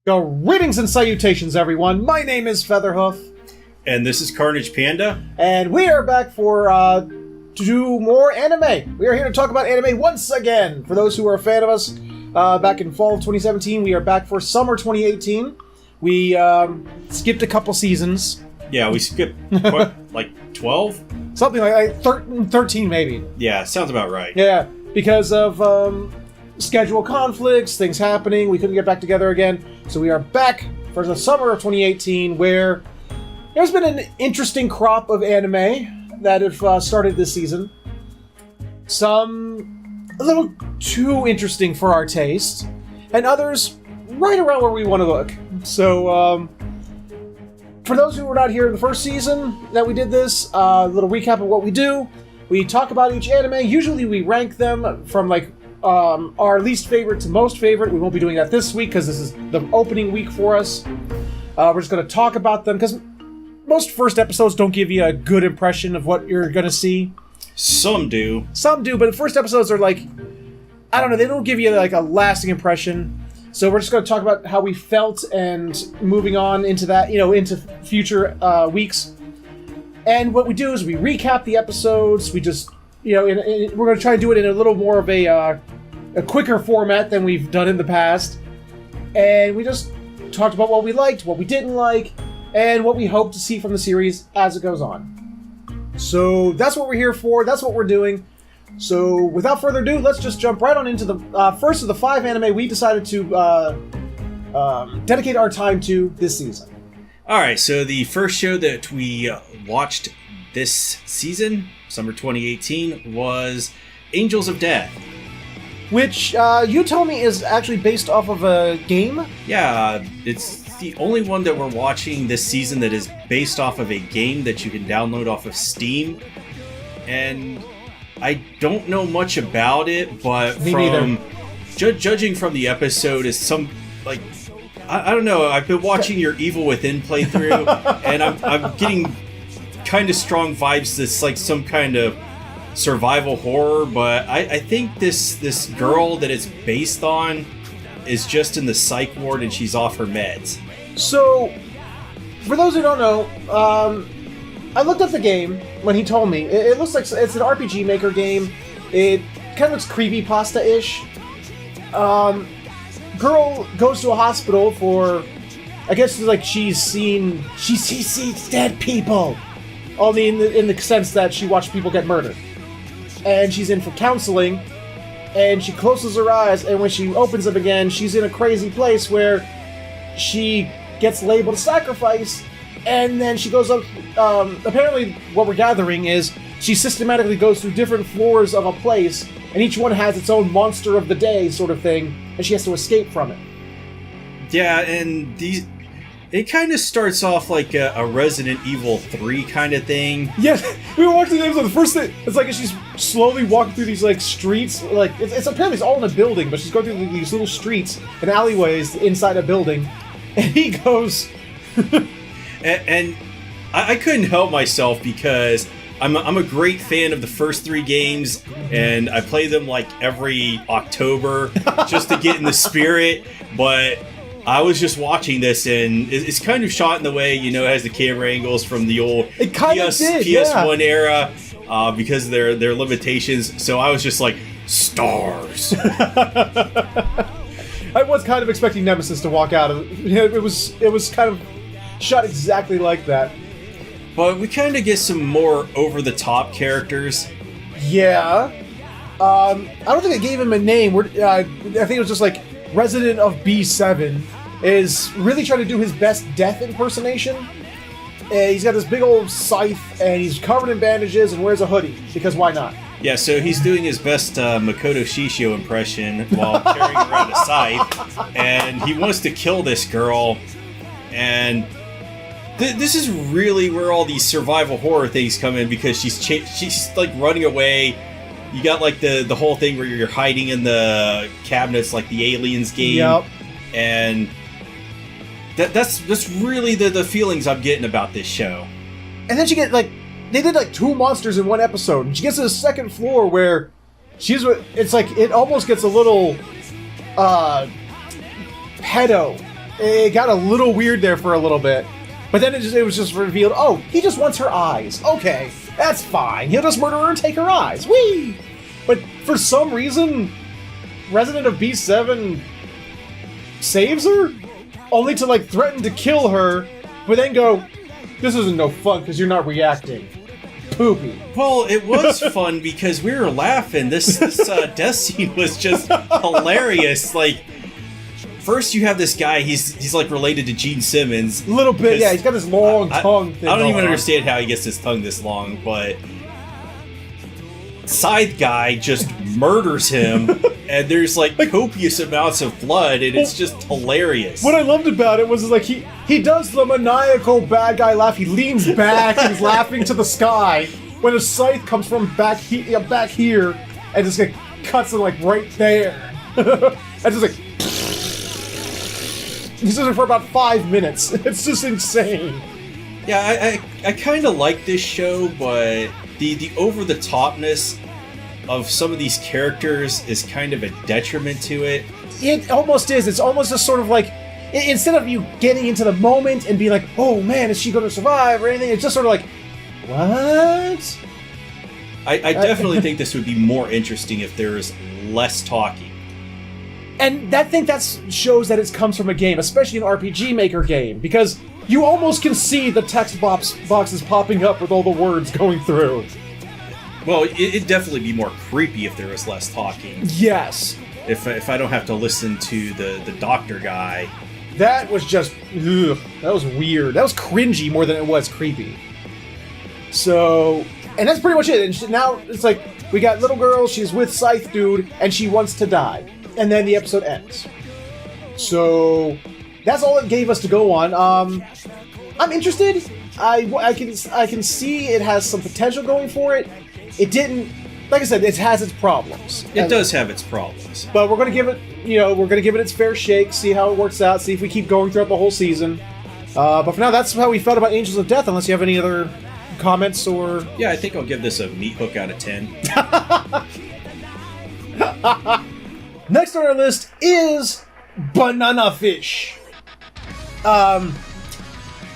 Greetings and salutations, everyone. My name is Featherhoof. And this is CarnagePanda. And we are back for to do more anime. We are here to talk about anime once again. For those who are a fan of us, back in fall of 2017, we are back for summer 2018. We skipped a couple seasons. Yeah, we skipped, what, like 12? Something like 13 maybe. Yeah, sounds about right. Yeah, because of schedule conflicts, things happening, we couldn't get back together again. So we are back for the summer of 2018, where there's been an interesting crop of anime that have started this season. Some a little too interesting for our taste, and others right around where we want to look. So, for those who were not here in the first season that we did this, a little recap of what we do. We talk about each anime. Usually we rank them from like our least favorite to most favorite. We won't be doing that this week because this is the opening week for us. We're just going to talk about them because most first episodes don't give you a good impression of what you're going to see. Some do. Some do, but the first episodes are like, I don't know, they don't give you like a lasting impression. So we're just going to talk about how we felt and moving on into that, into future weeks. And what we do is we recap the episodes. We just, we're going to try and do it in a little more of a quicker format than we've done in the past. And we just talked about what we liked, what we didn't like, and what we hope to see from the series as it goes on. So that's what we're here for. That's what we're doing. So without further ado, let's just jump right on into the first of the 5 anime we decided to dedicate our time to this season. Alright, so the first show that we watched this season, summer 2018, was Angels of Death. Which you told me is actually based off of a game? Yeah, it's the only one that we're watching this season that is based off of a game that you can download off of Steam. And I don't know much about it, but judging from the episode is some, like, I don't know, I've been watching your Evil Within playthrough, and I'm getting kind of strong vibes that's like some kind of survival horror, but I think this girl that it's based on is just in the psych ward and she's off her meds. So, for those who don't know, I looked up the game when he told me. It looks like it's an RPG Maker game. It kind of looks creepypasta-ish. Girl goes to a hospital for, I guess, like she sees dead people. Only in the sense that she watched people get murdered. And she's in for counseling, and she closes her eyes, and when she opens them again, she's in a crazy place where she gets labeled a sacrifice, and then she goes up, apparently what we're gathering is she systematically goes through different floors of a place, and each one has its own monster of the day sort of thing, and she has to escape from it. Yeah, and it kind of starts off like a Resident Evil 3 kind of thing. Yeah, we were watching the episode. The first thing, it's like she's slowly walking through these like streets. Like it's apparently it's all in a building, but she's going through these little streets and alleyways inside a building. And he goes, and I couldn't help myself because I'm a great fan of the first 3 games, and I play them like every October just to get in the spirit. But I was just watching this, and it's kind of shot in the way, it has the camera angles from the old PS1 era because of their limitations. So I was just like, stars. I was kind of expecting Nemesis to walk out of it. It was kind of shot exactly like that. But we kind of get some more over-the-top characters. Yeah. I don't think I gave him a name. I think it was just like Resident of B7 is really trying to do his best death impersonation. He's got this big old scythe, and he's covered in bandages and wears a hoodie, because why not? Yeah, so he's doing his best Makoto Shishio impression while carrying around a scythe, and he wants to kill this girl, and this is really where all these survival horror things come in, because she's like running away. You got like the whole thing where you're hiding in the cabinets like the Aliens game. Yep. And that's really the feelings I'm getting about this show. And then she get like, they did like 2 monsters in one episode, and she gets to the second floor where it's like, it almost gets a little pedo it got a little weird there for a little bit. But then it was just revealed, oh, he just wants her eyes. Okay, that's fine. He'll just murder her and take her eyes. Whee! But for some reason, Resident of B7 saves her? Only to, like, threaten to kill her, but then go, this isn't no fun because you're not reacting. Poopy. Well, it was fun because we were laughing. This death scene was just hilarious. Like, first you have this guy, he's like related to Gene Simmons. A little bit, yeah, he's got this long tongue thing. I don't even understand how he gets his tongue this long, but Scythe guy just murders him, and there's like copious amounts of blood, and it's just hilarious. What I loved about it was like he does the maniacal bad guy laugh. He leans back and he's laughing to the sky when a scythe comes from back here and just like cuts him like right there. And just like he's doing it for about 5 minutes. It's just insane. Yeah, I kind of like this show, but the over-the-topness of some of these characters is kind of a detriment to it. It almost is. It's almost just sort of like, instead of you getting into the moment and being like, oh man, is she going to survive or anything, it's just sort of like, what? I definitely think this would be more interesting if there was less talking. And I think that shows that it comes from a game, especially an RPG Maker game, because you almost can see the text boxes popping up with all the words going through. Well, it'd definitely be more creepy if there was less talking. Yes. If I don't have to listen to the doctor guy. That was just, ugh, that was weird. That was cringy more than it was creepy. So, and that's pretty much it. And now it's like, we got little girl, she's with Scythe Dude, and she wants to die. And then the episode ends. So, that's all it gave us to go on. I'm interested. I can see it has some potential going for it. It didn't, like I said, it has its problems. It does have its problems. But we're going to give it, we're going to give it its fair shake, see how it works out, see if we keep going throughout the whole season. But for now, that's how we felt about Angels of Death, unless you have any other comments or... Yeah, I think I'll give this a meat hook out of 10. Next on our list is Banana Fish.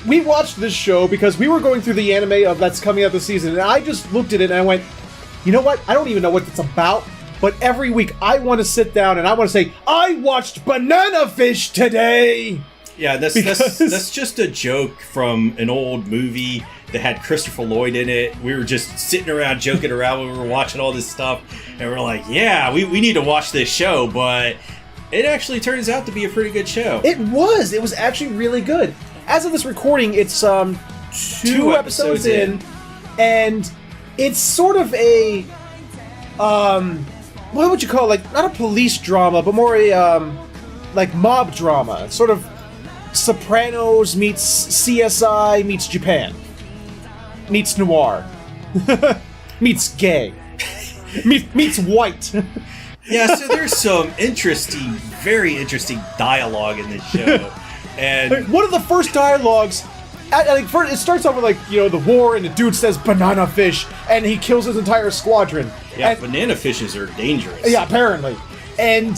We watched this show because we were going through the anime that's coming out this season, and I just looked at it and I went, you know what? I don't even know what it's about, but every week I want to sit down and I want to say, I watched Banana Fish today! Yeah, that's just a joke from an old movie that had Christopher Lloyd in it. We were just sitting around joking around when we were watching all this stuff, and we're like, yeah, we need to watch this show, but it actually turns out to be a pretty good show. It was actually really good. As of this recording, it's two episodes in, and it's sort of a what would you call it? Like, not a police drama, but more a like mob drama. It's sort of Sopranos meets CSI meets Japan meets noir meets gay meets white. Yeah, so there's some very interesting dialogue in this show. And like, one of the first dialogues, it starts off with like, the war, and the dude says banana fish, and he kills his entire squadron. Yeah, and, banana fishes are dangerous. Yeah, apparently. And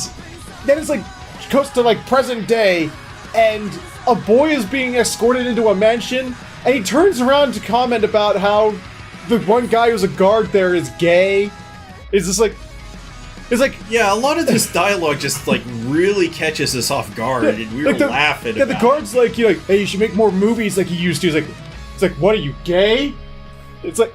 then it's like, goes to like present day, and a boy is being escorted into a mansion, and he turns around to comment about how the one guy who's a guard there is gay. It's just like, yeah, a lot of this dialogue just like really catches us off guard, and we were laughing. Yeah, the guard's like, hey, you should make more movies like you used to. It's like, what are you, gay? It's like,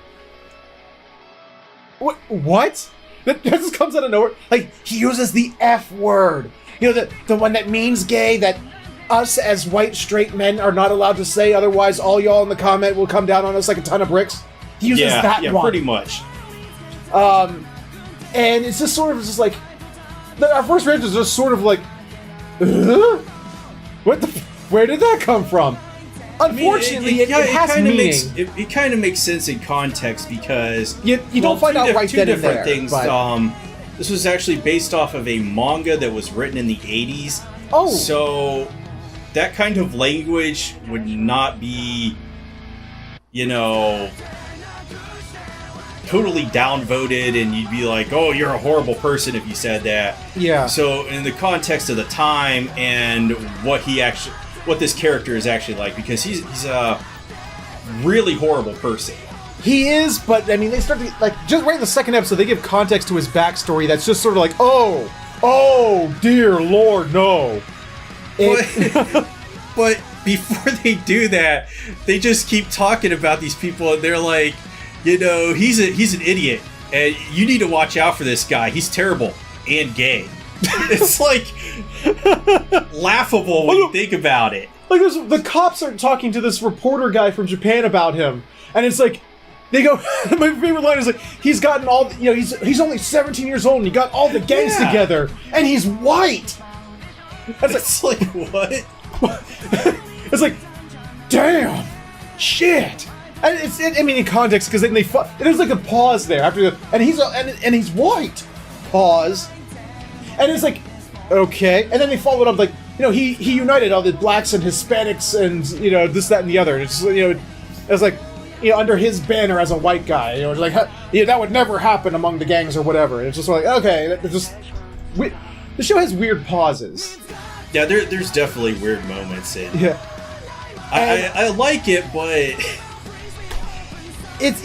what? That just comes out of nowhere. Like, he uses the F word. The one that means gay, that us as white straight men are not allowed to say, otherwise all y'all in the comment will come down on us like a ton of bricks. He uses that one. Yeah, pretty much. And it's just sort of just like, our first reaction is just sort of like, where did that come from? Unfortunately, it has meaning. It kind of makes sense in context because you don't find out right then and there. Things. This was actually based off of a manga that was written in the 80s. Oh, so that kind of language would not be, totally downvoted, and you'd be like, oh, you're a horrible person if you said that. Yeah. So in the context of the time and what he actually, what this character is actually like, because he's a really horrible person. He is, but I mean, they start to, like, just right in the second episode, they give context to his backstory that's just sort of like, oh, dear Lord, no. But before they do that, they just keep talking about these people, and they're like, he's an idiot, and you need to watch out for this guy. He's terrible and gay. It's like laughable when you think about it. Like, the cops are talking to this reporter guy from Japan about him, and it's like, they go, my favorite line is like, he's gotten all, he's only 17 years old and he got all the gangs together, and he's white. It's like, what? It's like, damn, shit. And in context, because then there's like a pause there after and he's white. Pause. And it's like, okay. And then they follow it up like, he united all the blacks and Hispanics and, this, that, and the other. It's, it's like, under his banner as a white guy, like, that would never happen among the gangs or whatever. It's just like, okay, the show has weird pauses. Yeah, there's definitely weird moments. Yeah. I like it, but it's,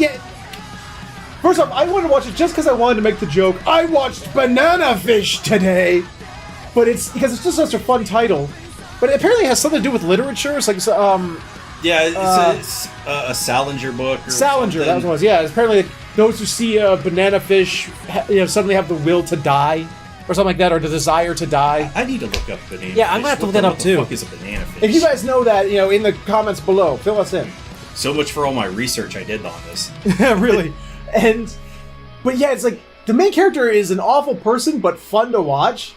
first off, I wanted to watch it just because I wanted to make the joke. I watched Banana Fish today, but it's because it's just such a fun title. But it apparently has something to do with literature. It's like, it's a Salinger book. Or Salinger, something. that was what it was. Yeah, it's apparently those who see a banana fish, suddenly have the will to die, or something like that, or the desire to die. I need to look up banana fish. Yeah, I'm gonna have to look that up too. What the fuck is a banana fish? If you guys know that, in the comments below, fill us in. So much for all my research I did on this. Yeah, really. But yeah, it's like, the main character is an awful person, but fun to watch.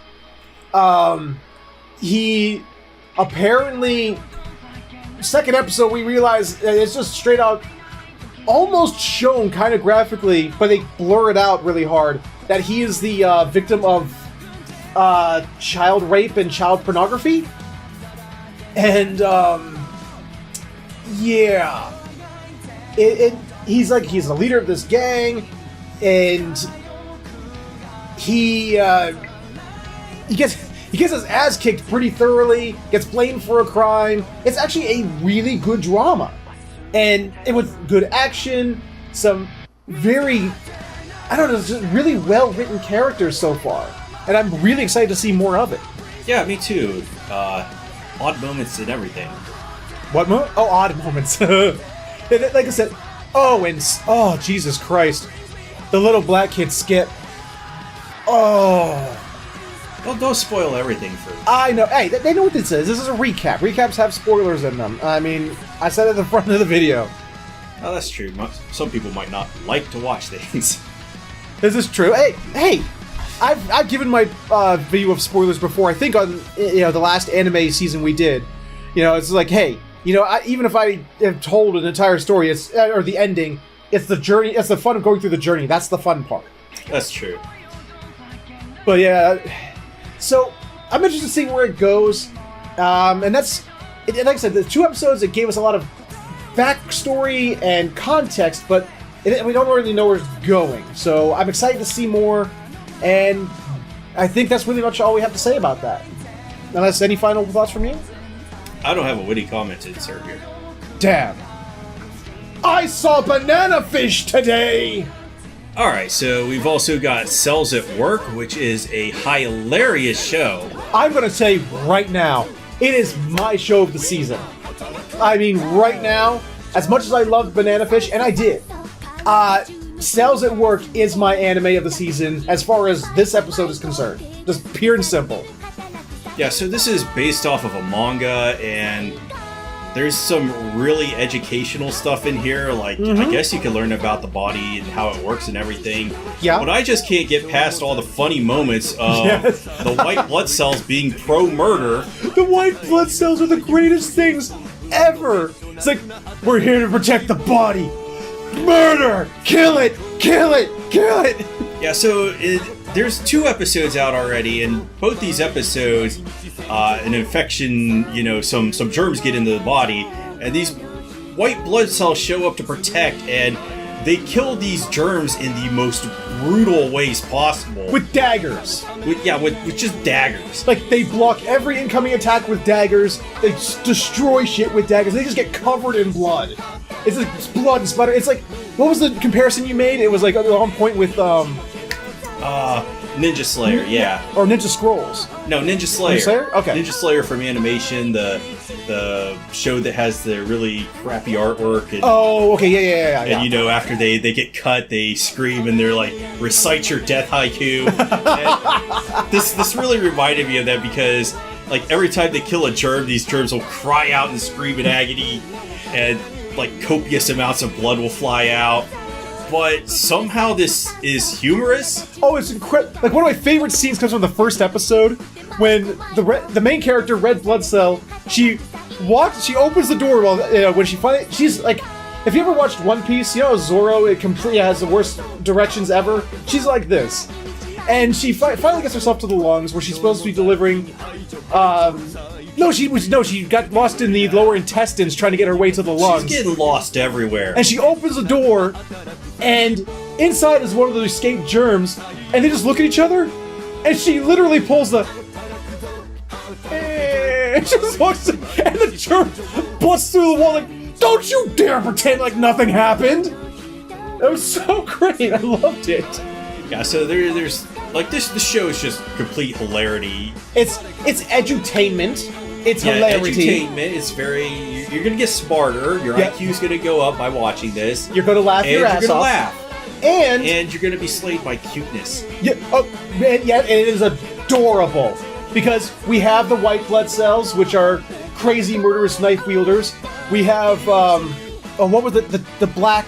He apparently, second episode, we realize it's just straight out, almost shown kind of graphically, but they blur it out really hard, that he is the victim of child rape and child pornography. And, yeah. He's the leader of this gang, and he gets his ass kicked pretty thoroughly, gets blamed for a crime. It's actually a really good drama, and with good action, some very, just really well written characters so far, and I'm really excited to see more of it. Yeah, me too. Odd moments and everything. What moment? Oh, odd moments. Like I said, oh, Jesus Christ. The little black kid Skip. Oh. Well, don't spoil everything for me. I know. Hey, they know what this is. This is a recap. Recaps have spoilers in them. I mean, I said it at the front of the video. Oh, that's true. Some people might not like to watch things. This is true. Hey, I've given my view of spoilers before. I think on the last anime season we did. It's like, hey, even if I have told an entire story, or the ending, it's the journey. It's the fun of going through the journey. That's the fun part. That's true. But yeah, so I'm interested to see where it goes. And that's, like I said, the 2 episodes, it gave us a lot of backstory and context, but we don't really know where it's going. So I'm excited to see more, and I think that's really much all we have to say about that. Unless any final thoughts from you? I don't have a witty comment to insert here. Damn. I saw Banana Fish today! Alright, so we've also got Cells at Work, which is a hilarious show. I'm gonna say right now, it is my show of the season. I mean, right now, as much as I loved Banana Fish, and I did, Cells at Work is my anime of the season as far as this episode is concerned. Just pure and simple. Yeah, so this is based off of a manga, and there's some really educational stuff in here. Like, I guess you can learn about the body and how it works and everything. Yeah. But I just can't get past all the funny moments of the white blood cells being pro-murder. The white blood cells are the greatest things ever. It's like, we're here to protect the body. Murder! Kill it! Kill it! Kill it! Yeah, so there's 2 episodes out already, and both these episodes, an infection, some germs get into the body, and these white blood cells show up to protect, and they kill these germs in the most brutal ways possible. With daggers. With just daggers. Like, they block every incoming attack with daggers. They destroy shit with daggers. They just get covered in blood. It's like blood and splatter. It's like, what was the comparison you made? It was like on point with Ninja Slayer, yeah. Or Ninja Scrolls. No, Ninja Slayer. Ninja Slayer? Okay. Ninja Slayer from Animation, the show that has the really crappy artwork. And, oh, okay, yeah. And you know, after they get cut, they scream and they're like, recite your death haiku. And this really reminded me of that because, like, every time they kill a germ, these germs will cry out and scream in agony, and like copious amounts of blood will fly out. But somehow this is humorous. Oh, it's incredible! Like, one of my favorite scenes comes from the first episode when the main character, Red Blood Cell, she opens the door when she's like, if you ever watched One Piece, you know Zoro, it completely has the worst directions ever. She's like this, and she finally gets herself to the lungs where she's supposed to be delivering. She got lost in the lower intestines trying to get her way to the lungs. She's getting lost everywhere. And she opens the door, and inside is one of the escaped germs, and they just look at each other, and she literally pulls the... and she just walks in, and the germ busts through the wall like, don't you dare pretend like nothing happened! It was so great, I loved it. Yeah, so there's... Like, the show is just complete hilarity. It's edutainment. It's hilarity. Edutainment. It's very... You're gonna get smarter. Your IQ's gonna go up by watching this. You're gonna laugh your ass off. And you're gonna laugh. And you're gonna be slayed by cuteness. Yeah, and it is adorable. Because we have the white blood cells, which are crazy murderous knife wielders. We have, what was the black...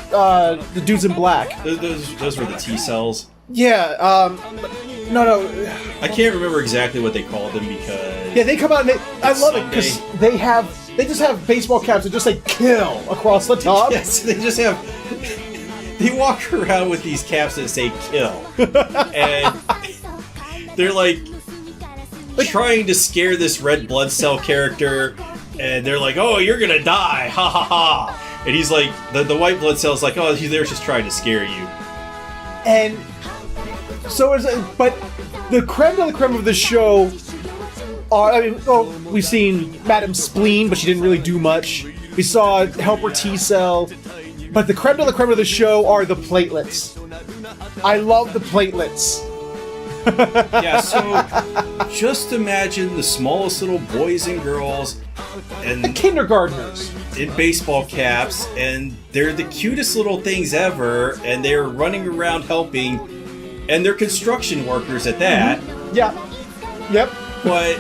the dudes in black. Those were the T cells. Yeah, no. I can't remember exactly what they called them because... Yeah, they come out and I love it because they just have baseball caps that just say "kill" across the top. Yes, they just have... They walk around with these caps that say "kill." And they're like trying to scare this red blood cell character, and they're like, "Oh, you're gonna die, ha ha ha." And he's like, the white blood cell's like, "Oh, they're just trying to scare you." And so, but the creme de la creme of the show we've seen Madame Spleen, but she didn't really do much. We saw Helper T-Cell, but the creme de la creme of the show are the platelets. I love the platelets. Yeah, so just imagine the smallest little boys and girls and the kindergartners in baseball caps, and they're the cutest little things ever, and they're running around helping, and they're construction workers at that. Mm-hmm. Yeah. Yep. But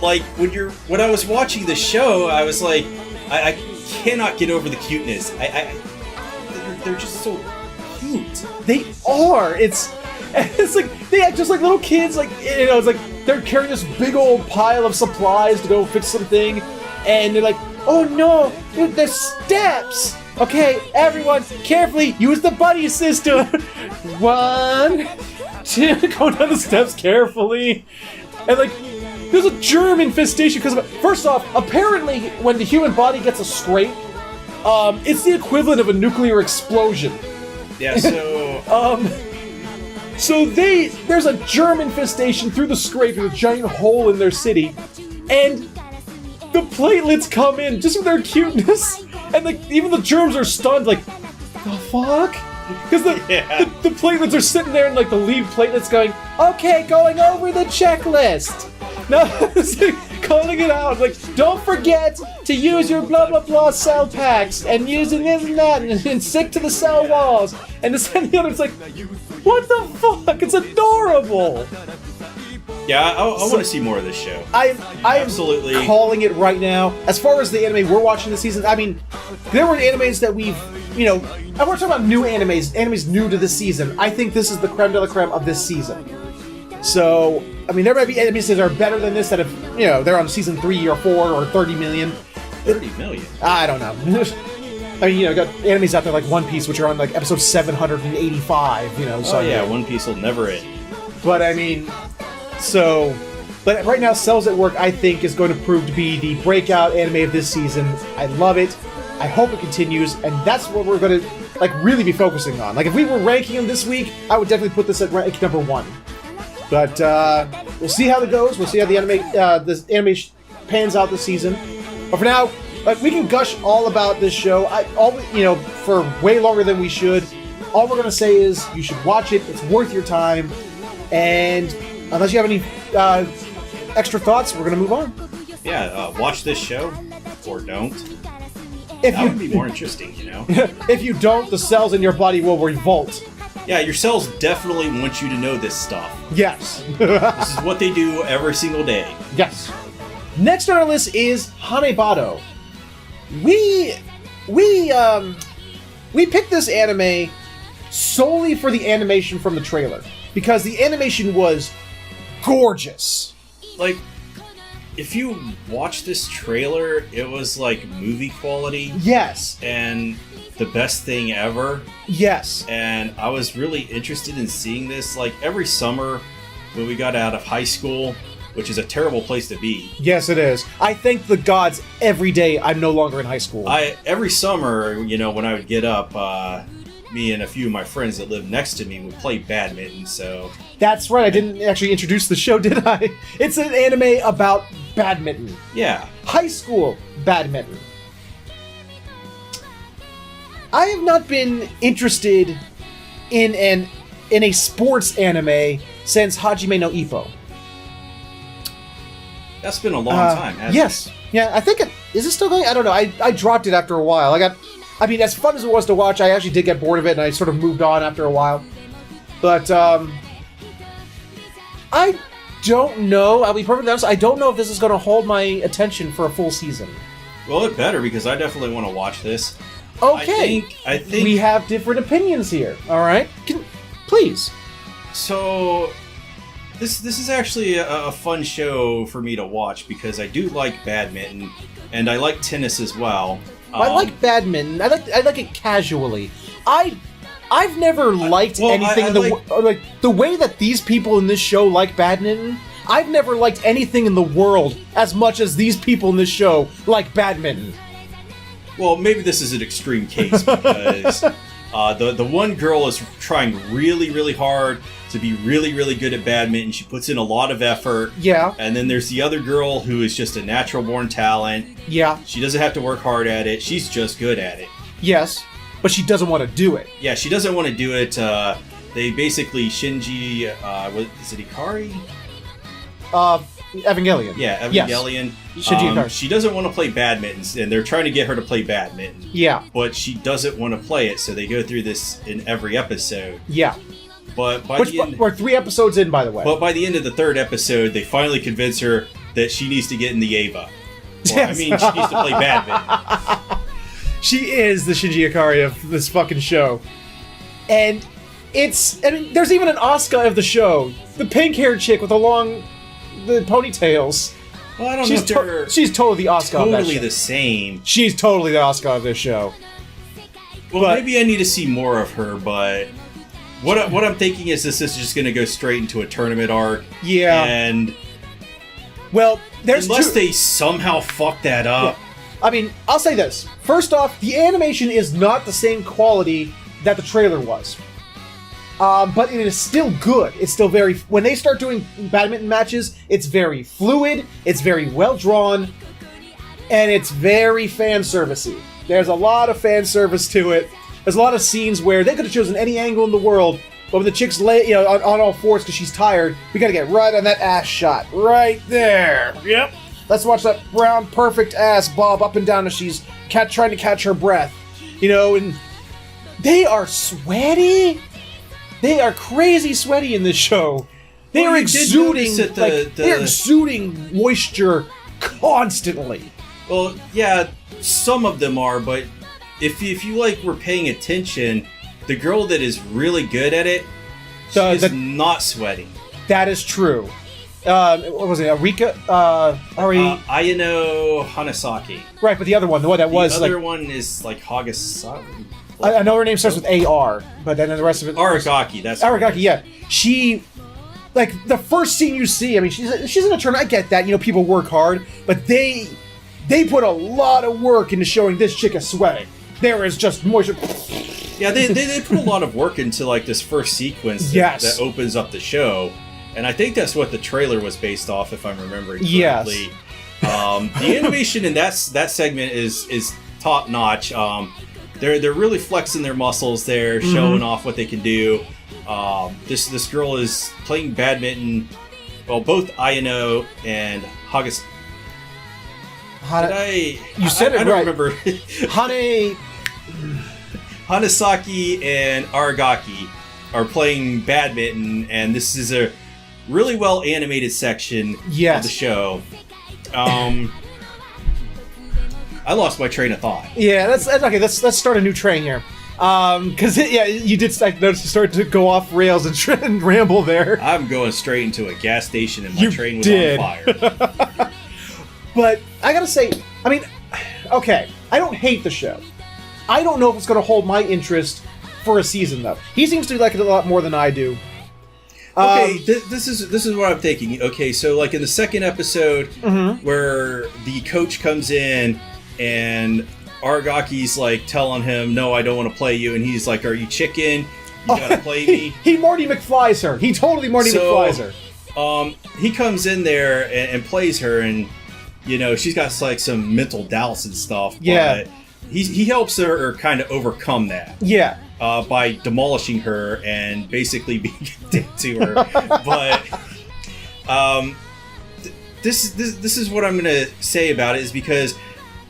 like when I was watching the show, I was like, I cannot get over the cuteness. They're just so cute. They are. It's like they act just like little kids. Like, you know, it's like they're carrying this big old pile of supplies to go fix something, and they're like, "Oh no, dude, there's steps." Okay, everyone, carefully use the buddy system. 1, 2, go down the steps carefully, and like, there's a germ infestation because first off, apparently, when the human body gets a scrape, it's the equivalent of a nuclear explosion. Yeah. So. So there's a germ infestation through the scrape, there's a giant hole in their city, and the platelets come in just with their cuteness, and like even the germs are stunned, like, the fuck? Because the platelets are sitting there, and like the lead platelets going, okay, going over the checklist. Now, it's like calling it out, like, don't forget to use your blah blah blah cell packs, and using this and that, and stick to the cell walls, and this and the other. It's like, what the fuck? It's adorable. Yeah, I want to see more of this show. I absolutely am calling it right now. As far as the anime we're watching this season, I mean, there were animes that we've, you know, I want to talk about new animes new to this season. I think this is the creme de la creme of this season. So, I mean, there might be animes that are better than this that have, you know, they're on season 3 or 4 or 30 million. 30 million? I don't know. I mean, you know, got animes out there like One Piece, which are on like episode 785, you know. So, yeah, One Piece will never end. But, I mean, but right now, Cells at Work, I think, is going to prove to be the breakout anime of this season. I love it. I hope it continues, and that's what we're going to like really be focusing on. Like if we were ranking them this week, I would definitely put this at rank number 1. But we'll see how it goes. We'll see how the anime pans out this season. But for now, like we can gush all about this show. For way longer than we should. All we're gonna say is you should watch it. It's worth your time. And unless you have any extra thoughts, we're gonna move on. Yeah, watch this show or don't. That would be more interesting, If you don't, the cells in your body will revolt. Yeah, your cells definitely want you to know this stuff. Yes. This is what they do every single day. Yes. Next on our list is Hanebado. We picked this anime solely for the animation from the trailer because the animation was gorgeous. Like, if you watch this trailer, it was like movie quality. Yes. And the best thing ever. Yes. And I was really interested in seeing this. Like, every summer when we got out of high school, which is a terrible place to be. Yes, it is. I thank the gods every day I'm no longer in high school. Every summer, when I would get up, me and a few of my friends that lived next to me would play badminton, so... That's right, I didn't actually introduce the show, did I? It's an anime about badminton. Yeah. High school badminton. I have not been interested in a sports anime since Hajime no Ippo. That's been a long time, hasn't yes. it? Yeah, I think is it still going? I don't know. I dropped it after a while. As fun as it was to watch, I actually did get bored of it, and I sort of moved on after a while. But, I don't know. I'll be perfectly honest, I don't know if this is going to hold my attention for a full season. Well, it better, because I definitely want to watch this. Okay. I think we have different opinions here, alright? Please. So... This is actually a fun show for me to watch because I do like badminton and I like tennis as well. I like badminton. I like it casually. I've never liked anything like the way that these people in this show like badminton. I've never liked anything in the world as much as these people in this show like badminton. Well, maybe this is an extreme case because the one girl is trying really, really hard to be really, really good at badminton. She puts in a lot of effort. Yeah. And then there's the other girl who is just a natural-born talent. Yeah. She doesn't have to work hard at it. She's just good at it. Yes, but she doesn't want to do it. Yeah, she doesn't want to do it. They basically, Shinji, is it Ikari? Evangelion. Yeah, Evangelion. Yes. Shinji Ikari. She doesn't want to play badminton, and they're trying to get her to play badminton. Yeah. But she doesn't want to play it, so they go through this in every episode. Yeah. But we're 3 episodes in, by the way. But by the end of the 3rd episode, they finally convince her that she needs to get in the Ava. Or, Yes. she needs to play badminton. She is the Shinji Ikari of this fucking show. And there's even an Asuka of the show. The pink-haired chick with the ponytails. Well, I don't know if they're she's totally the Asuka of that totally show. the same. She's totally the Asuka of this show. Well, maybe I need to see more of her, but... What I'm thinking is this is just going to go straight into a tournament arc. Yeah. And... Well, unless they somehow fuck that up. Yeah. I mean, I'll say this. First off, the animation is not the same quality that the trailer was. But it is still good. It's still very... When they start doing badminton matches, it's very fluid, it's very well-drawn, and it's very fan-servicey. There's a lot of fan service to it. There's a lot of scenes where they could have chosen any angle in the world, but when the chick's on all fours because she's tired, we gotta get right on that ass shot. Right there. Yep. Let's watch that brown, perfect ass bob up and down as she's trying to catch her breath. And they are sweaty. They are crazy sweaty in this show. They are exuding they're exuding moisture constantly. Well, yeah, some of them are, but if you were paying attention, the girl that is really good at it, she's not sweating. That is true. What was it? Arika? Ayano Hanasaki. Right, but the other one, the other one is like Hagasaki. I know her name starts with AR, but then the rest of it... Aragaki, that's... Aragaki, yeah. She... the first scene you see, I mean, she's in a tournament, I get that, people work hard, but they put a lot of work into showing this chick is sweating. There is just moisture... Yeah, they put a lot of work into like this first sequence that opens up the show, and I think that's what the trailer was based off, if I'm remembering correctly. Yes. The animation in that segment is top notch. They're really flexing their muscles there, showing off what they can do. This girl is playing badminton. Well, both Ayano and Hagas. You said it right. I don't remember. Hane. Hanasaki and Aragaki are playing badminton, and this is a really well animated section of the show. I lost my train of thought. Yeah, that's okay. Let's start a new train here. Because you did. I noticed you started to go off rails and ramble there. I'm going straight into a gas station, and my train was on fire. But I gotta say, I mean, okay, I don't hate the show. I don't know if it's going to hold my interest for a season, though. He seems to like it a lot more than I do. Okay, this is what I'm thinking. Okay, so like in the second episode, where the coach comes in and Aragaki's like telling him, "No, I don't want to play you," and he's like, "Are you chicken? You gotta play me." He Marty McFlies her. He totally Marty McFlies her. He comes in there and plays her, and you know she's got like some mental doubts and stuff. Yeah. But he helps her kind of overcome that. Yeah. By demolishing her and basically being a dick to her. But this is what I'm going to say about it, is because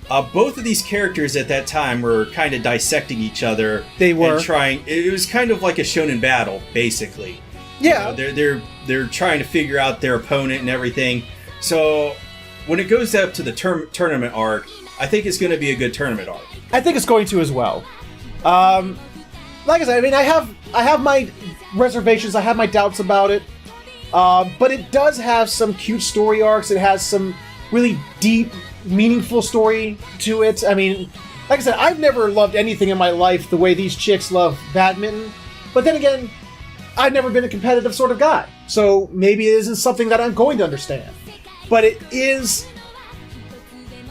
both of these characters at that time were kind of dissecting each other. They were. And it was kind of like a shonen battle, basically. Yeah. You know, they're trying to figure out their opponent and everything. So when it goes up to the tournament arc, I think it's going to be a good tournament arc. I think it's going to as well. Like I said, I mean, I have my reservations. I have my doubts about it. But it does have some cute story arcs. It has some really deep, meaningful story to it. I mean, like I said, I've never loved anything in my life the way these chicks love badminton. But then again, I've never been a competitive sort of guy. So maybe it isn't something that I'm going to understand. But it is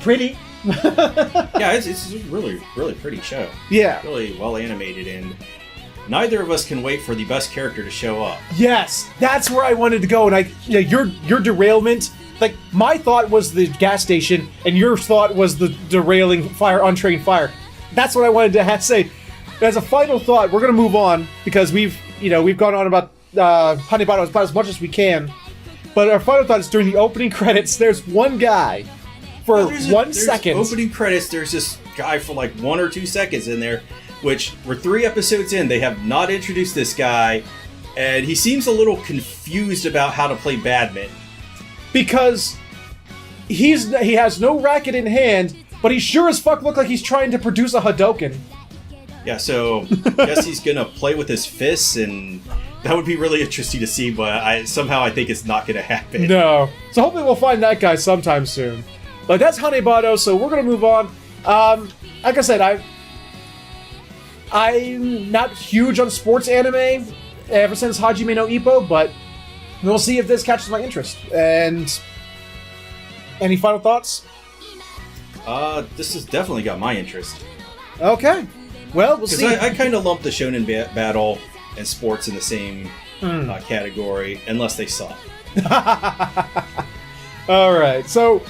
pretty. Yeah, it's a really, really pretty show. Yeah. Really well animated, and neither of us can wait for the best character to show up. Yes, that's where I wanted to go, and your derailment, like, my thought was the gas station, and your thought was the derailing untrained fire. That's what I wanted to say. As a final thought, we're going to move on, because we've gone on about HanePanda about as much as we can, but our final thought is during the opening credits, there's one guy for 1 second. Opening credits, there's this guy for like 1 or 2 seconds in there, which we're 3 episodes in. They have not introduced this guy, and he seems a little confused about how to play badminton. Because he has no racket in hand, but he sure as fuck look like he's trying to produce a Hadoken. Yeah, so I guess he's gonna play with his fists, and that would be really interesting to see, but I think it's not gonna happen. No. So hopefully we'll find that guy sometime soon. But that's HanePanda, so we're going to move on. Like I said, I'm not huge on sports anime ever since Hajime no Ippo, but we'll see if this catches my interest. And any final thoughts? This has definitely got my interest. Okay. Well, we'll see. I kind of lump the shonen battle and sports in the same category, unless they suck. All right, so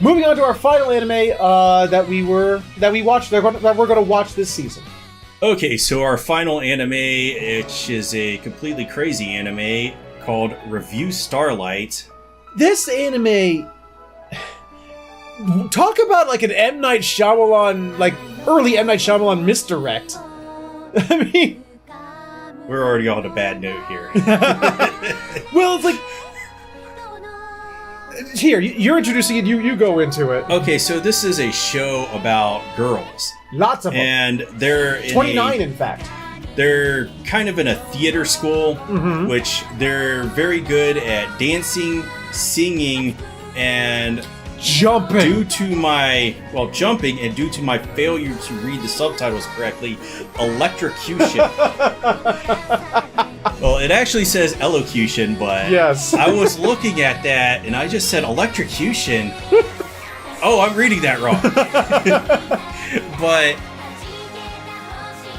moving on to our final anime that we watched that we're going to watch this season. Okay, so our final anime, which is a completely crazy anime called Review Starlight. This anime, talk about like an M. Night Shyamalan, like early M. Night Shyamalan misdirect. I mean, we're already on a bad note here. Well, it's like, here, you're introducing it, you go into it. Okay, so this is a show about girls. Lots of them. And they're 29, in fact. They're kind of in a theater school, which they're very good at dancing, singing, and jumping. Due to my failure to read the subtitles correctly, electrocution. Well, it actually says elocution, but yes. I was looking at that and I just said electrocution. Oh, I'm reading that wrong. But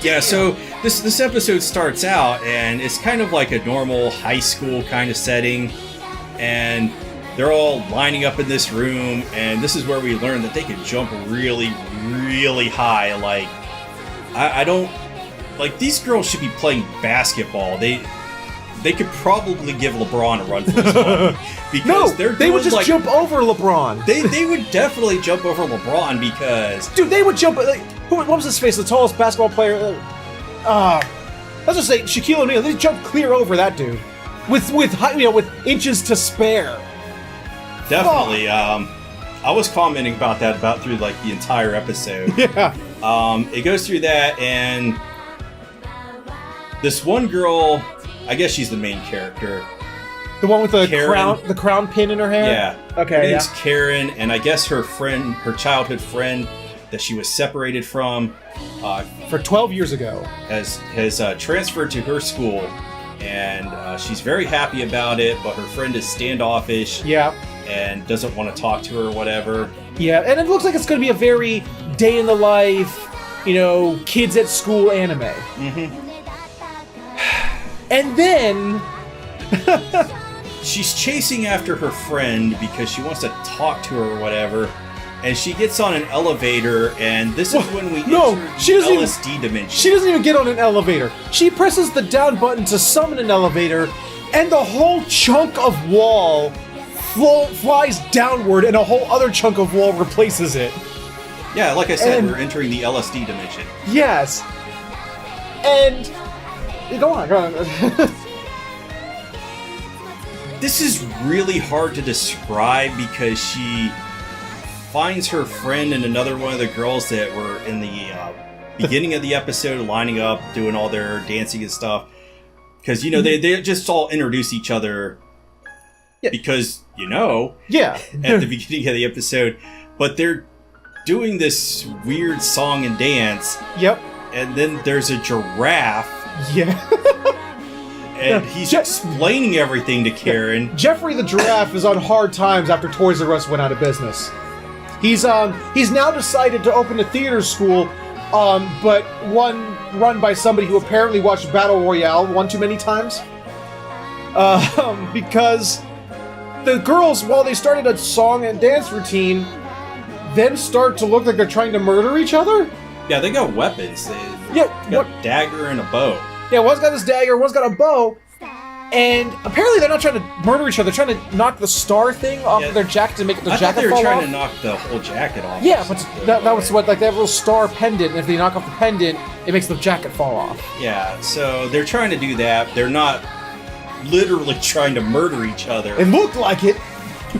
Yeah, so this episode starts out, and it's kind of like a normal high school kind of setting, and they're all lining up in this room, and this is where we learn that they can jump really, really high. Like, I don't... Like, these girls should be playing basketball. They could probably give LeBron a run for his money. Because they would just jump over LeBron. They would definitely jump over LeBron because... Dude, they would jump... Like, what was his face? The tallest basketball player... let's just say Shaquille O'Neal. They jumped clear over that dude. With inches to spare. Definitely. I was commenting about that through, like, the entire episode. Yeah. It goes through that, and... This one girl... I guess she's the main character. The one with the crown pin in her hair? Yeah. Okay, her name's Karen, and I guess her childhood friend that she was separated from... for 12 years ago. Has transferred to her school, and she's very happy about it, but her friend is standoffish. Yeah. And doesn't want to talk to her or whatever. Yeah, and it looks like it's going to be a very day in the life, kids at school anime. Mm-hmm. And then... she's chasing after her friend because she wants to talk to her or whatever, and she gets on an elevator, and this is when we enter the LSD dimension. She doesn't even get on an elevator. She presses the down button to summon an elevator, and the whole chunk of wall flies downward, and a whole other chunk of wall replaces it. Yeah, like I said, we're entering the LSD dimension. Yes. And... Go on. This is really hard to describe because she finds her friend and another one of the girls that were in the beginning of the episode lining up, doing all their dancing and stuff. Because, they just all introduce each other because, Yeah. at the beginning of the episode. But they're doing this weird song and dance. Yep. And then there's a giraffe. Yeah. And he's explaining everything to Karen. Jeffrey the giraffe is on hard times after Toys R Us went out of business. He's now decided to open a theater school, but one run by somebody who apparently watched Battle Royale one too many times. Because the girls, while they started a song and dance routine, then start to look like they're trying to murder each other. Yeah, they got weapons. They got a dagger and a bow. Yeah, one's got this dagger, one's got a bow, and apparently they're not trying to murder each other. They're trying to knock the star thing off of their jacket to make the jacket fall off. I thought they were trying to knock the whole jacket off. Yeah, but that was what, like, they have a little star pendant, and if they knock off the pendant, it makes the jacket fall off. Yeah, so they're trying to do that. They're not literally trying to murder each other. It looked like it.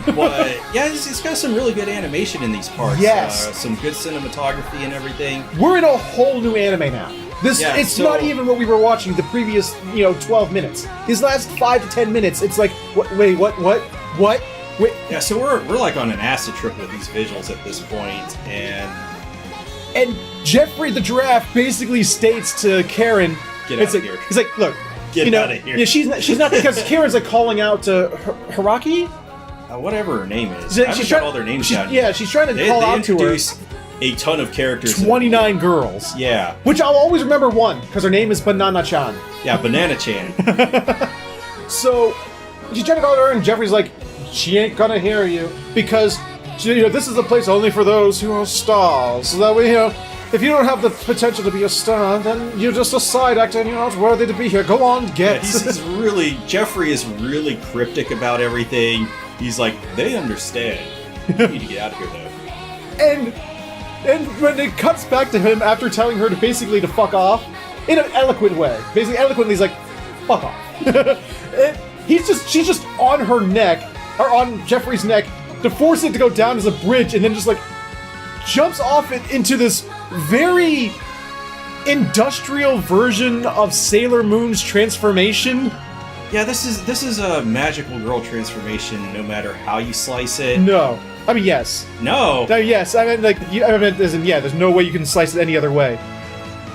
But, yeah, it's got some really good animation in these parts. Yes. Some good cinematography and everything. We're in a whole new anime now. It's not even what we were watching the previous, 12 minutes. These last 5 to 10 minutes, it's like, what? Yeah, so we're like on an acid trip with these visuals at this point, and Jeffrey the giraffe basically states to Karen, "Get out of here." He's like, "Look, get out of here." Yeah, she's not because Karen's like calling out to Hiraki, whatever her name is. I haven't got all their names down. Yeah, she's trying to call out to her. A ton of characters. 29 girls. Yeah. Which I'll always remember one, because her name is Banana-chan. Yeah, Banana-chan. So, she's trying to call her, and Jeffrey's like, she ain't gonna hear you. Because, this is a place only for those who are stars. So that way, if you don't have the potential to be a star, then you're just a side actor and you're not worthy to be here. Go on, get. Yeah, Jeffrey is really cryptic about everything. He's like, they understand. You need to get out of here, though. And when it cuts back to him after telling her to fuck off, in an eloquent way. Basically, eloquently, he's like, fuck off. She's just on her neck, or on Jeffrey's neck, to force it to go down as a bridge, and then just, jumps off it into this very industrial version of Sailor Moon's transformation. Yeah, this is a magical girl transformation, no matter how you slice it. No. I mean, yes. No. Yes. I mean, there's no way you can slice it any other way.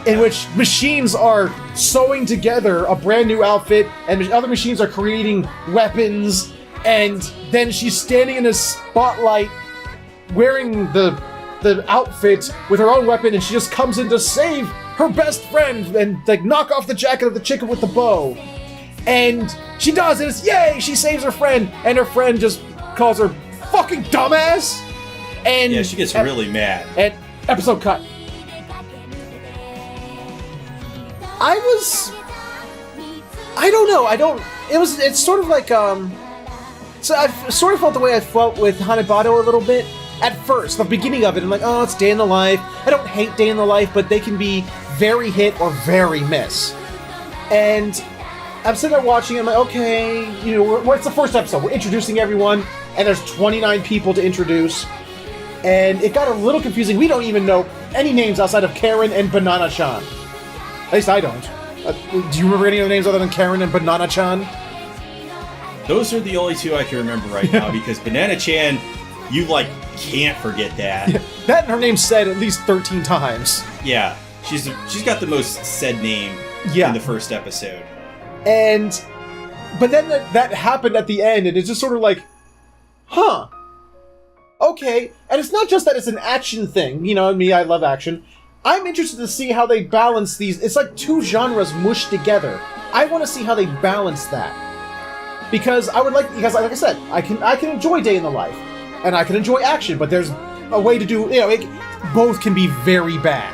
In which machines are sewing together a brand new outfit, and other machines are creating weapons, and then she's standing in a spotlight wearing the outfit with her own weapon, and she just comes in to save her best friend and like knock off the jacket of the chicken with the bow. And she does, and it's yay! She saves her friend, and her friend just calls her fucking dumbass. And yeah, she gets really mad. And episode cut. I don't know. It's sort of like, so I sort of felt the way I felt with Hanebado a little bit. At first, the beginning of it, I'm like, oh, it's Day in the Life. I don't hate Day in the Life, but they can be very hit or very miss. And I'm sitting there watching, I'm like, okay, you know, it's the first episode. We're introducing everyone, and there's 29 people to introduce. And it got a little confusing. We don't even know any names outside of Karen and Banana-chan. At least I don't. Do you remember any other names other than Karen and Banana-chan? Those are the only two I can remember right now, because Banana-chan, you, like, can't forget that. Yeah, that and her name's said at least 13 times. Yeah, she's got the most said name in the first episode. But then that happened at the end, and it's just sort of like, huh. Okay, and it's not just that it's an action thing. You know, me, I love action. I'm interested to see how they balance these. It's like two genres mushed together. I want to see how they balance that. Because like I said, I can enjoy Day in the Life, and I can enjoy action, but there's a way to do, you know, both can be very bad.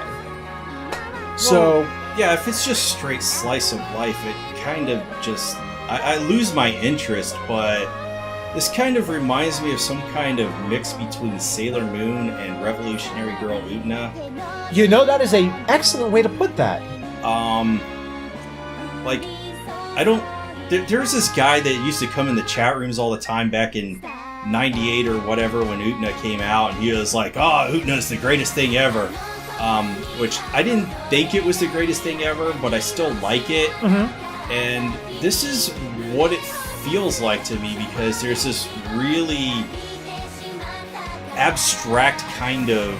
So... Well, yeah, if it's just straight slice of life, it kind of just... I lose my interest, but this kind of reminds me of some kind of mix between Sailor Moon and Revolutionary Girl Utena. You know, that is an excellent way to put that. Like, I don't... There's this guy that used to come in the chat rooms all the time back in 98 or whatever when Utena came out, and he was like, oh, Utena's the greatest thing ever. Which I didn't think it was the greatest thing ever, but I still like it. Mm-hmm. And this is what it feels like to me, because there's this really abstract kind of,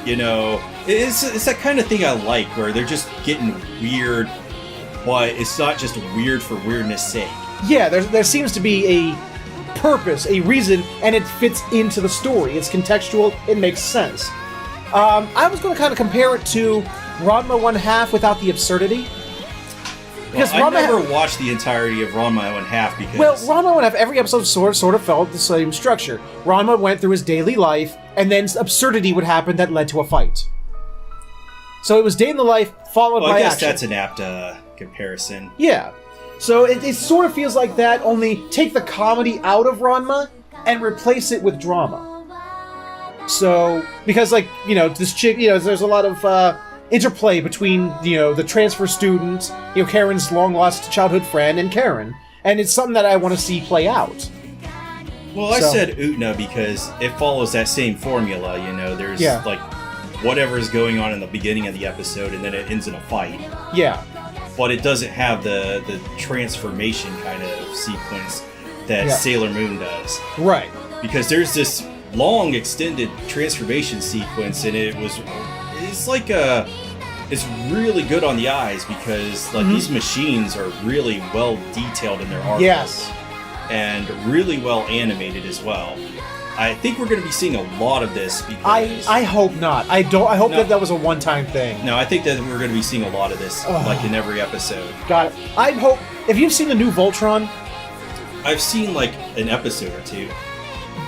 you know, it's that kind of thing I like, where they're just getting weird, but it's not just weird for weirdness sake. Yeah, there seems to be a purpose, a reason, and it fits into the story. It's contextual, it makes sense. I was going to kind of compare it to Ranma 1/2 without the absurdity. Because I never watched the entirety of Ranma 1/2 because... Well, Ranma 1/2, every episode sort of followed the same structure. Ranma went through his daily life, and then absurdity would happen that led to a fight. So it was day in the life, followed by action. I guess that's an apt comparison. Yeah. So it sort of feels like that, only take the comedy out of Ranma and replace it with drama. So, because, like, you know, this chick, you know, there's a lot of interplay between, you know, the transfer student, you know, Karen's long-lost childhood friend, and Karen. And it's something that I want to see play out. Well, I said Utena because it follows that same formula, you know, there's, like, whatever's going on in the beginning of the episode, and then it ends in a fight. Yeah. But it doesn't have the transformation kind of sequence that Sailor Moon does. Right. Because there's this long extended transformation sequence, and it's like it's really good on the eyes, because like these machines are really well detailed in their artwork. Yes. And really well animated as well. I think we're going to be seeing a lot of this because... I hope not. I hope that was a one-time thing. No, I think that we're going to be seeing a lot of this, like in every episode. Got it. I hope... Have you seen the new Voltron? I've seen, like, an episode or two.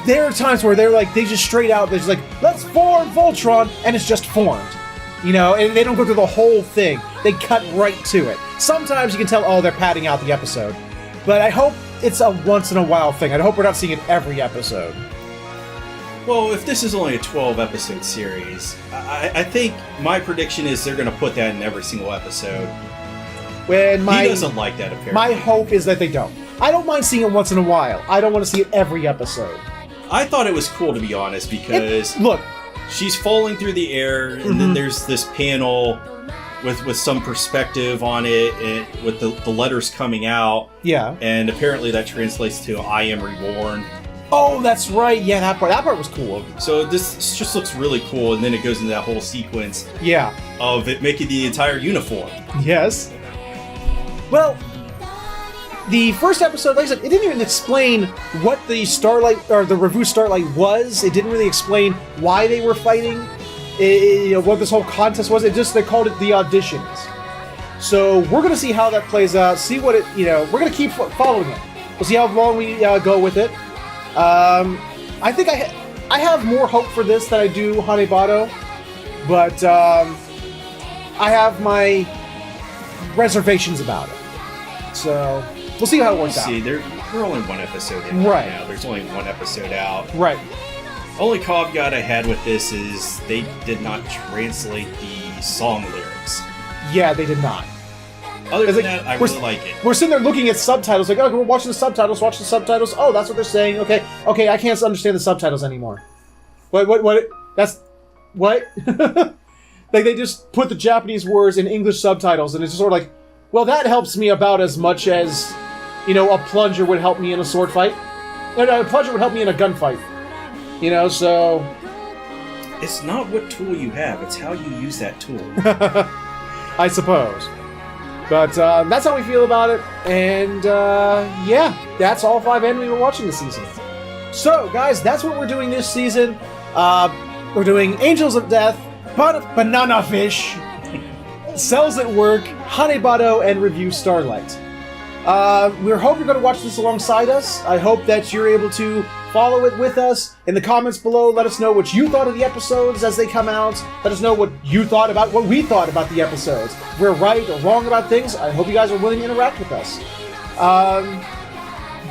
There are times where they're like, they just straight out, they're just like, let's form Voltron, and it's just formed. You know, and they don't go through the whole thing. They cut right to it. Sometimes you can tell, oh, they're padding out the episode. But I hope it's a once-in-a-while thing. I hope we're not seeing it every episode. Well, if this is only a 12-episode series, I think my prediction is they're going to put that in every single episode. He doesn't like that, apparently. My hope is that they don't. I don't mind seeing it once in a while. I don't want to see it every episode. I thought it was cool, to be honest, because... Look. She's falling through the air, and then there's this panel with some perspective on it, and with the letters coming out. Yeah. And apparently that translates to I am reborn. Oh, that's right. Yeah, that part was cool. So this just looks really cool, and then it goes into that whole sequence. Yeah. Of it making the entire uniform. Yes. Well, the first episode, like I said, it didn't even explain what the Starlight, or the Revue Starlight was. It didn't really explain why they were fighting. what this whole contest was. They called it the auditions. So we're going to see how that plays out, see what we're going to keep following it. We'll see how long we go with it. I think I have more hope for this than I do Hanebado, but I have my reservations about it. So we'll see how it works out. See, we're only one episode in right now. There's only one episode out. Right. Only caveat I had with this is they did not translate the song lyrics. Yeah, they did not. Other than that, I really like it. We're sitting there looking at subtitles, like, oh, we're watching the subtitles, watch the subtitles. Oh, that's what they're saying. Okay, I can't understand the subtitles anymore. What? That's... What? Like, they just put the Japanese words in English subtitles, and it's just sort of like, well, that helps me about as much as, a plunger would help me in a sword fight. No, a plunger would help me in a gunfight. So... It's not what tool you have, it's how you use that tool. I suppose. But that's how we feel about it, and that's all 5 anime we're watching this season. So, guys, that's what we're doing this season. We're doing Angels of Death, Banana Fish, Cells at Work, Hanebado, and Review Starlight. We hope you're going to watch this alongside us. I hope that you're able to follow it with us. In the comments below, let us know what you thought of the episodes as they come out. Let us know what you thought about what we thought about the episodes. If we're right or wrong about things, I hope you guys are willing to interact with us.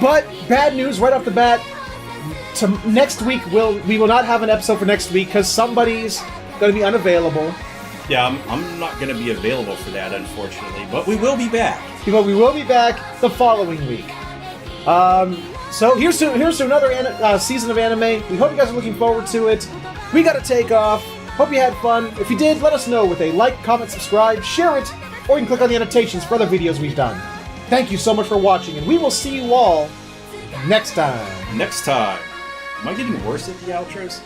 But bad news right off the bat. Next week, we will not have an episode for next week because somebody's going to be unavailable. Yeah, I'm not going to be available for that, unfortunately. But we will be back. But we will be back the following week. So here's to another season of anime. We hope you guys are looking forward to it. We got to take off. Hope you had fun. If you did, let us know with a like, comment, subscribe, share it, or you can click on the annotations for other videos we've done. Thank you so much for watching, and we will see you all next time. Next time. Am I getting worse at the outros?